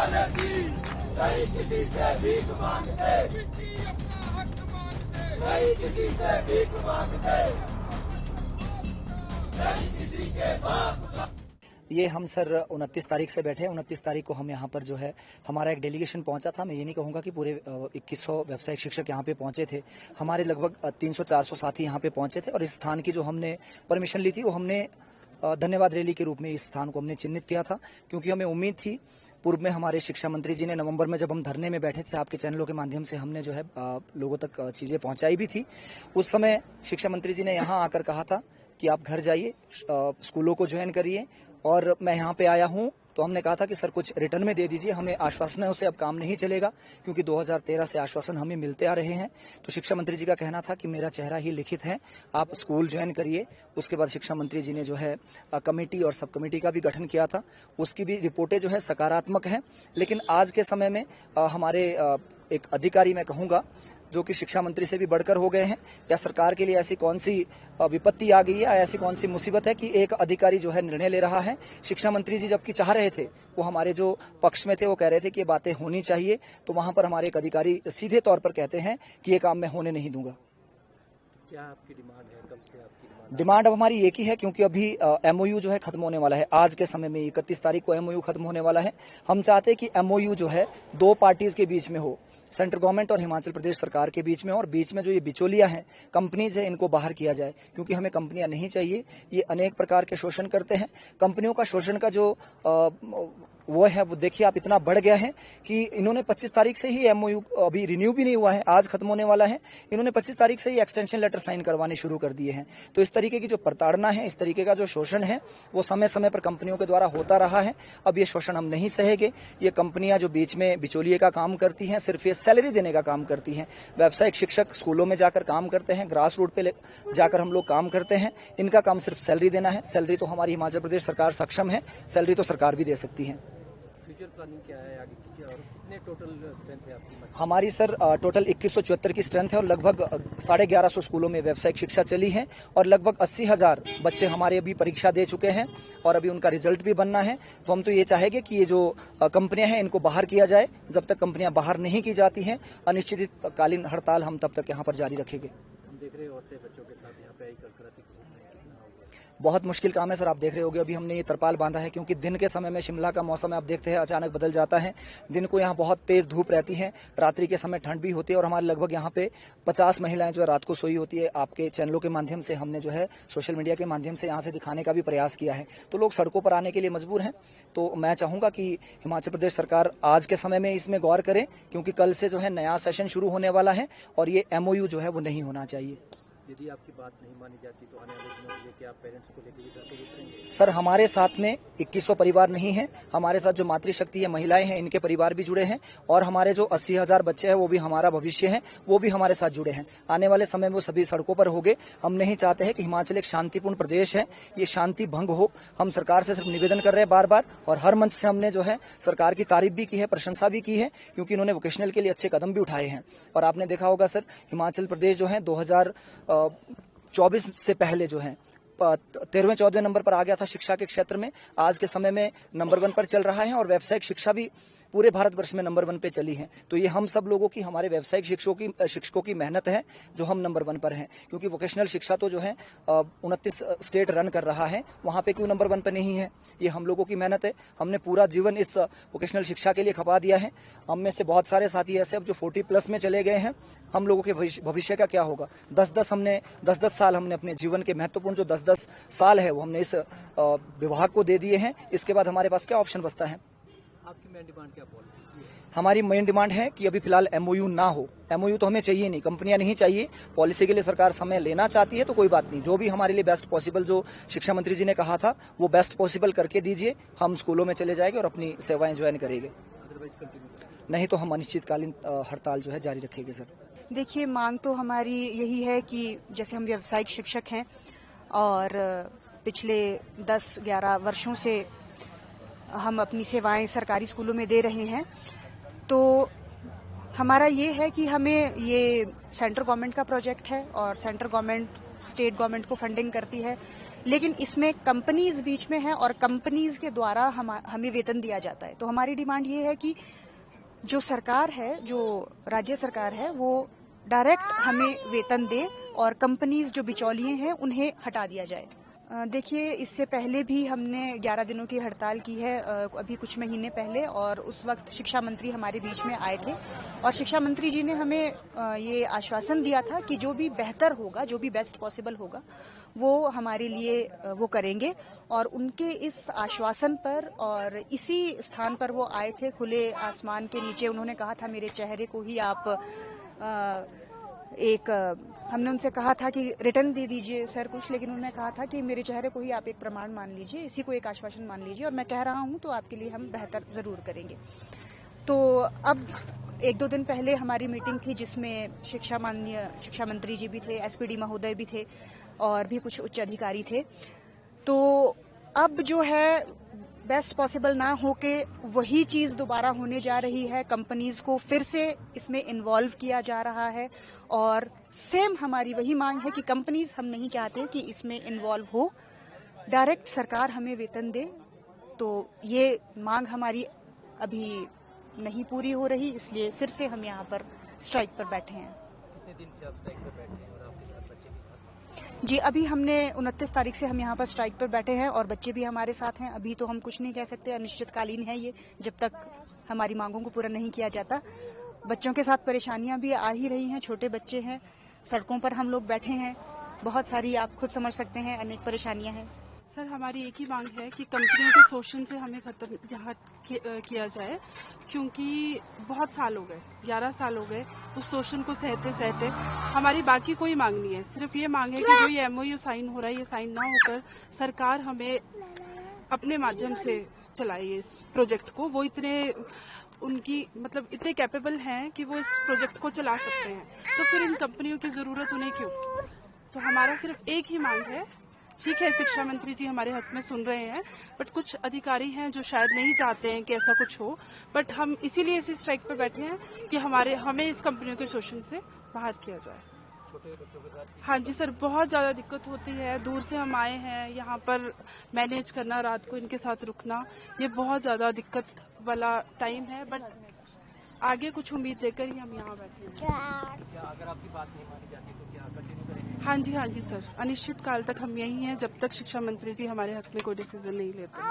नहीं किसी से भीख मांगते, अपना हक मांगते, नहीं किसी से भीख मांगते, नहीं किसी के बाप का। ये हम सर 29 तारीख से बैठे हैं। 29 तारीख को हम यहाँ पर जो है हमारा एक डेलीगेशन पहुंचा था। मैं ये नहीं कहूँगा कि पूरे 2100 व्यावसायिक शिक्षक यहाँ पे पहुंचे थे। हमारे लगभग 300-400 साथी यहाँ पे पहुंचे थे और इस स्थान की जो हमने परमिशन ली थी वो हमने धन्यवाद रैली के रूप में इस स्थान को हमने चिन्हित किया था, क्योंकि हमें उम्मीद थी। पूर्व में हमारे शिक्षा मंत्री जी ने नवंबर में जब हम धरने में बैठे थे, आपके चैनलों के माध्यम से हमने जो है लोगों तक चीज़ें पहुंचाई भी थी। उस समय शिक्षा मंत्री जी ने यहाँ आकर कहा था कि आप घर जाइए, स्कूलों को ज्वाइन करिए, और मैं यहाँ पे आया हूँ तो हमने कहा था कि सर कुछ रिटर्न में दे दीजिए, हमें आश्वासन से अब काम नहीं चलेगा, क्योंकि 2013 से आश्वासन हमें मिलते आ रहे हैं। तो शिक्षा मंत्री जी का कहना था कि मेरा चेहरा ही लिखित है, आप स्कूल ज्वाइन करिए। उसके बाद शिक्षा मंत्री जी ने जो है कमेटी और सब कमेटी का भी गठन किया था, उसकी भी रिपोर्टें जो है सकारात्मक हैं। लेकिन आज के समय में हमारे एक अधिकारी, मैं कहूँगा, जो कि शिक्षा मंत्री से भी बढ़कर हो गए हैं, या सरकार के लिए ऐसी कौन सी विपत्ति आ गई है, या ऐसी कौन सी मुसीबत है कि एक अधिकारी जो है निर्णय ले रहा है। शिक्षा मंत्री जी जबकि चाह रहे थे, वो हमारे जो पक्ष में थे, वो कह रहे थे कि ये बातें होनी चाहिए, तो वहां पर हमारे एक अधिकारी सीधे तौर पर कहते हैं कि ये काम मैं होने नहीं दूंगा। क्या आपकी डिमांड है? कब से आपकी डिमांड? डिमांड अब हमारी एक ही है, क्योंकि अभी एमओयू जो है खत्म होने वाला है। आज के समय में 31 तारीख को एमओयू खत्म होने वाला है। हम चाहते हैं कि एमओयू जो है दो पार्टीज के बीच में हो, सेंट्रल गवर्नमेंट और हिमाचल प्रदेश सरकार के बीच में, और बीच में जो ये बिचौलिया हैं, कंपनीज है, इनको बाहर किया जाए, क्योंकि हमें कंपनियां नहीं चाहिए। ये अनेक प्रकार के शोषण करते हैं। कंपनियों का शोषण का जो वो है, वो देखिए आप, इतना बढ़ गया है कि इन्होंने 25 तारीख से ही एमओयू अभी रिन्यू भी नहीं हुआ है, आज खत्म होने वाला है। इन्होंने 25 तारीख से ही एक्सटेंशन लेटर साइन करवाने शुरू कर दिए हैं। तो इस तरीके की जो प्रताड़ना है, इस तरीके का जो शोषण है, वो समय समय पर कंपनियों के द्वारा होता रहा है। अब ये शोषण हम नहीं सहेंगे। ये कंपनियां जो बीच में बिचौलिए का काम करती हैं, सिर्फ ये सैलरी देने का काम करती हैं। व्यावसायिक शिक्षक स्कूलों में जाकर काम करते हैं, ग्रास रूट पे जाकर हम लोग काम करते हैं। इनका काम सिर्फ सैलरी देना है। सैलरी तो हमारी हिमाचल प्रदेश सरकार सक्षम है, सैलरी तो सरकार भी दे सकती है। फ्यूचर प्लानिंग क्या है आगे की, और कितने टोटल स्ट्रेंथ है आपकी? हमारी सर टोटल 2174 की स्ट्रेंथ है, और लगभग 1150 स्कूलों में व्यावसायिक शिक्षा चली है, और लगभग 80,000 बच्चे हमारे अभी परीक्षा दे चुके हैं, और अभी उनका रिजल्ट भी बनना है। तो हम तो ये चाहेंगे कि ये जो कंपनियां हैं, इनको बाहर किया जाए। जब तक कंपनियां बाहर नहीं की जाती हैं, अनिश्चितकालीन हड़ताल हम तब तक यहाँ पर जारी रखेंगे। हम देख रहे औरतें बच्चों के साथ यहाँ पे आई कलकराती। बहुत मुश्किल काम है सर। आप देख रहे होंगे, अभी हमने ये तरपाल बांधा है, क्योंकि दिन के समय में शिमला का मौसम है, आप देखते हैं अचानक बदल जाता है। दिन को यहाँ बहुत तेज धूप रहती है, रात्रि के समय ठंड भी होती है, और हमारे लगभग यहाँ पे 50 महिलाएं जो है रात को सोई होती है। आपके चैनलों के माध्यम से हमने जो है सोशल मीडिया के माध्यम से यहाँ से दिखाने का भी प्रयास किया है। तो लोग सड़कों पर आने के लिए मजबूर हैं। तो मैं चाहूंगा कि हिमाचल प्रदेश सरकार आज के समय में इसमें गौर करे, क्योंकि कल से जो है नया सेशन शुरू होने वाला है, और ये एमओयू जो है वो नहीं होना चाहिए। यदि आपकी बात नहीं मानी जाती तो आने वाले दिनों में क्या आप पेरेंट्स को लेकर भी जाते रहेंगे? सर, हमारे साथ में 2100 परिवार नहीं है। हमारे साथ जो मातृशक्ति है, महिलाएं हैं, इनके परिवार भी जुड़े हैं, और हमारे जो 80,000 बच्चे हैं, वो भी हमारा भविष्य है, वो भी हमारे साथ जुड़े हैं। आने वाले समय में वो सभी सड़कों पर होंगे। हम नहीं चाहते हैं कि हिमाचल एक शांतिपूर्ण प्रदेश है, ये शांति भंग हो। हम सरकार से सिर्फ निवेदन कर रहे हैं बार बार, और हर मंच से हमने जो है सरकार की तारीफ भी की है, प्रशंसा भी की है, क्योंकि इन्होंने वोकेशनल के लिए अच्छे कदम भी उठाए हैं। और आपने देखा होगा सर, हिमाचल प्रदेश जो है 2024 से पहले जो है 13वें-14वें नंबर पर आ गया था शिक्षा के क्षेत्र में। आज के समय में नंबर 1 पर चल रहा है, और व्यावसायिक शिक्षा भी पूरे भारतवर्ष में नंबर 1 पे चली है। तो ये हम सब लोगों की, हमारे व्यावसायिक शिक्षकों की मेहनत है, जो हम नंबर 1 पर हैं। क्योंकि वोकेशनल शिक्षा तो जो है 29 स्टेट रन कर रहा है, वहाँ पे क्यों नंबर 1 पे नहीं है? ये हम लोगों की मेहनत है। हमने पूरा जीवन इस वोकेशनल शिक्षा के लिए खपा दिया है। हम में से बहुत सारे साथी ऐसे अब जो 40+ में चले गए हैं। हम लोगों के भविष्य का क्या होगा? 10-10 साल हमने अपने जीवन के महत्वपूर्ण जो 10-10 साल है, वो हमने इस विभाग को दे दिए हैं। इसके बाद हमारे पास क्या ऑप्शन बचता है? आपकी मेन डिमांड क्या पॉलिसी है? हमारी मेन डिमांड है कि अभी फिलहाल एमओयू ना हो। एमओयू तो हमें चाहिए नहीं, कंपनियां नहीं चाहिए। पॉलिसी के लिए सरकार समय लेना चाहती है तो कोई बात नहीं, जो भी हमारे लिए बेस्ट पॉसिबल, जो शिक्षा मंत्री जी ने कहा था, वो बेस्ट पॉसिबल करके दीजिए। हम स्कूलों में चले जाएंगे और अपनी सेवाएं ज्वाइन करेंगे। नहीं तो हम अनिश्चितकालीन हड़ताल जो है जारी रखेंगे सर। देखिए, मांग तो हमारी यही है कि जैसे हम व्यावसायिक शिक्षक हैं और पिछले 10-11 वर्षों से हम अपनी सेवाएं सरकारी स्कूलों में दे रहे हैं, तो हमारा ये है कि हमें ये सेंट्रल गवर्नमेंट का प्रोजेक्ट है और सेंट्रल गवर्नमेंट स्टेट गवर्नमेंट को फंडिंग करती है, लेकिन इसमें कंपनीज बीच में है और कंपनीज के द्वारा हमें वेतन दिया जाता है। तो हमारी डिमांड ये है कि जो सरकार है, जो राज्य सरकार है, वो डायरेक्ट हमें वेतन दे और कंपनीज जो बिचौलिए हैं उन्हें हटा दिया जाए। देखिए, इससे पहले भी हमने 11 दिनों की हड़ताल की है, अभी कुछ महीने पहले, और उस वक्त शिक्षा मंत्री हमारे बीच में आए थे और शिक्षा मंत्री जी ने हमें ये आश्वासन दिया था कि जो भी बेहतर होगा, जो भी बेस्ट पॉसिबल होगा, वो हमारे लिए वो करेंगे। और उनके इस आश्वासन पर और इसी स्थान पर वो आए थे, खुले आसमान के नीचे। उन्होंने कहा था मेरे चेहरे को ही आप हमने उनसे कहा था कि रिटर्न दे दीजिए सर कुछ, लेकिन उन्होंने कहा था कि मेरे चेहरे को ही आप एक प्रमाण मान लीजिए, इसी को एक आश्वासन मान लीजिए, और मैं कह रहा हूं तो आपके लिए हम बेहतर जरूर करेंगे। तो अब 1-2 दिन पहले हमारी मीटिंग थी जिसमें माननीय शिक्षा मंत्री जी भी थे, एसपीडी महोदय भी थे और भी कुछ उच्च अधिकारी थे। तो अब जो है बेस्ट पॉसिबल ना होके वही चीज दोबारा होने जा रही है, कंपनीज को फिर से इसमें इन्वॉल्व किया जा रहा है और सेम हमारी वही मांग है कि कंपनीज, हम नहीं चाहते कि इसमें इन्वॉल्व हो, डायरेक्ट सरकार हमें वेतन दे। तो ये मांग हमारी अभी नहीं पूरी हो रही, इसलिए फिर से हम यहाँ पर स्ट्राइक पर बैठे हैं। कितने दिन से आप स्ट्राइक पर बैठे हैं और आपके साथ बच्चे भी साथ? जी, अभी हमने 29 तारीख से हम यहाँ पर स्ट्राइक पर बैठे हैं और बच्चे भी हमारे साथ हैं। अभी तो हम कुछ नहीं कह सकते, अनिश्चितकालीन है ये, जब तक हमारी मांगों को पूरा नहीं किया जाता। बच्चों के साथ परेशानियां भी आ ही रही हैं, छोटे बच्चे हैं, सड़कों पर हम लोग बैठे हैं, बहुत सारी आप खुद समझ सकते हैं अनेक परेशानियां हैं। सर, हमारी एक ही मांग है कि कंपनियों के शोषण से हमें खत्म यहाँ किया जाए, क्योंकि बहुत साल हो गए, 11 साल हो गए उस शोषण को सहते सहते। हमारी बाकी कोई मांग नहीं है, सिर्फ ये मांग है कि जो ये MOU साइन हो रहा है, ये साइन ना होकर सरकार हमें अपने माध्यम से चलाए इस प्रोजेक्ट को। वो उनकी मतलब इतने कैपेबल हैं कि वो इस प्रोजेक्ट को चला सकते हैं, तो फिर इन कंपनियों की जरूरत उन्हें क्यों? तो हमारा सिर्फ एक ही मांग है। ठीक है, शिक्षा मंत्री जी हमारे हक में सुन रहे हैं, बट कुछ अधिकारी हैं जो शायद नहीं चाहते हैं कि ऐसा कुछ हो, बट हम इसीलिए इसी स्ट्राइक पे बैठे हैं कि हमें इस कंपनियों के शोषण से बाहर किया जाए। छोटे बच्चों के साथ? हाँ जी सर, बहुत ज़्यादा दिक्कत होती है। दूर से हम आए हैं यहाँ पर मैनेज करना, रात को इनके साथ रुकना, ये बहुत ज़्यादा दिक्कत वाला टाइम है, बट आगे कुछ उम्मीद देकर ही हम यहाँ बैठे हैं। क्या अगर आपकी बात नहीं मानी जाती तो क्या कंटिन्यू करेंगे? हाँ जी सर, अनिश्चित काल तक हम यही हैं जब तक शिक्षा मंत्री जी हमारे हक में कोई डिसीजन नहीं लेते।